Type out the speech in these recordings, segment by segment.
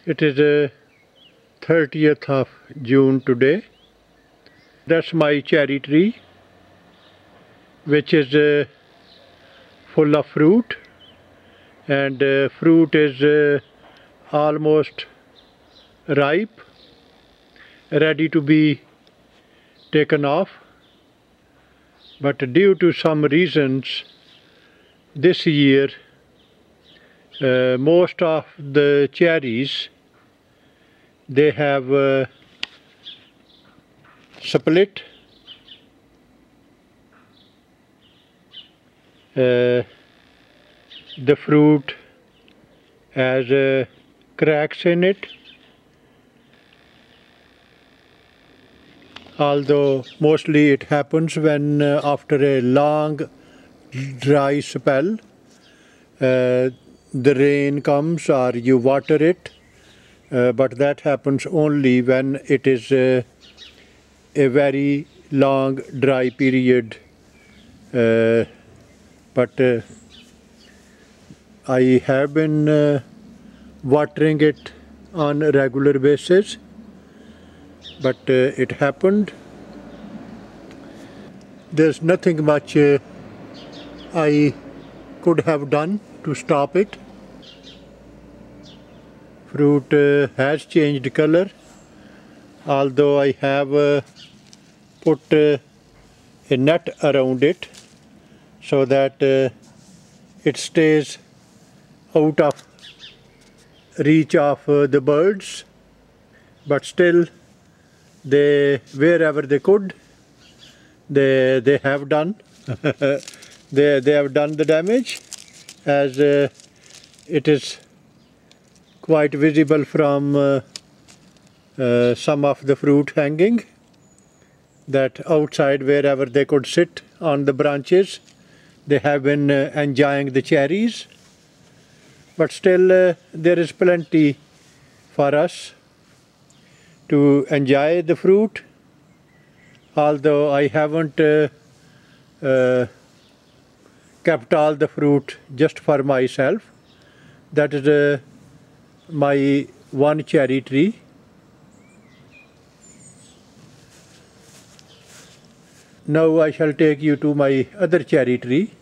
It is 30th of June today. That's my cherry tree, which is full of fruit, and fruit is almost ripe, ready to be taken off. But due to some reasons, this year most of the cherries, they have split. The fruit has cracks in it, although mostly it happens when after a long dry spell the rain comes or you water it, but that happens only when it is a very long dry period. But I have been watering it on a regular basis, but it happened. There's nothing much I could have done to stop it. Fruit has changed color, although I have put a net around it so that it stays out of reach of the birds, but still they, wherever they could, they have done they have done the damage, as it is quite visible from some of the fruit hanging, that outside wherever they could sit on the branches, they have been enjoying the cherries. But still there is plenty for us to enjoy the fruit, although I haven't kept all the fruit just for myself. That is my one cherry tree. Now I shall take you to my other cherry tree,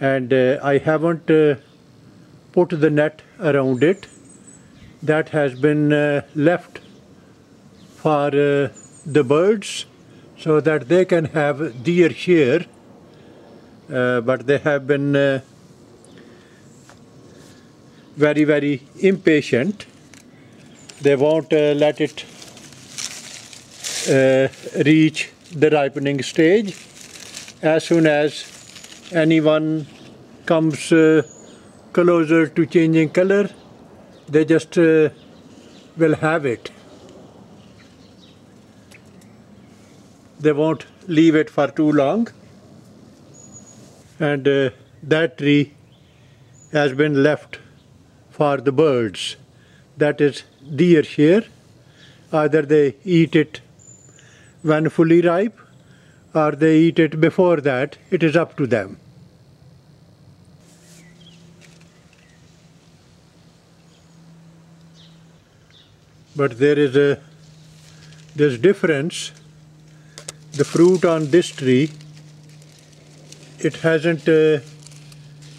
and I haven't put the net around it. That has been left for the birds so that they can have their share, but they have been very impatient. They won't let it reach the ripening stage. As soon as anyone comes closer to changing color, they just will have it. They won't leave it for too long. And that tree has been left for the birds. That is their share. Either they eat it when fully ripe, or they eat it before that. It is up to them. But there's difference. The fruit on this tree, it hasn't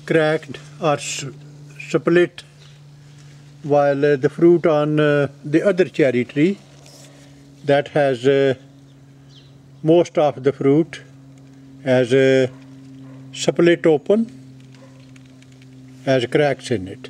cracked or split, while the fruit on the other cherry tree, that has most of the fruit has split open, has cracks in it.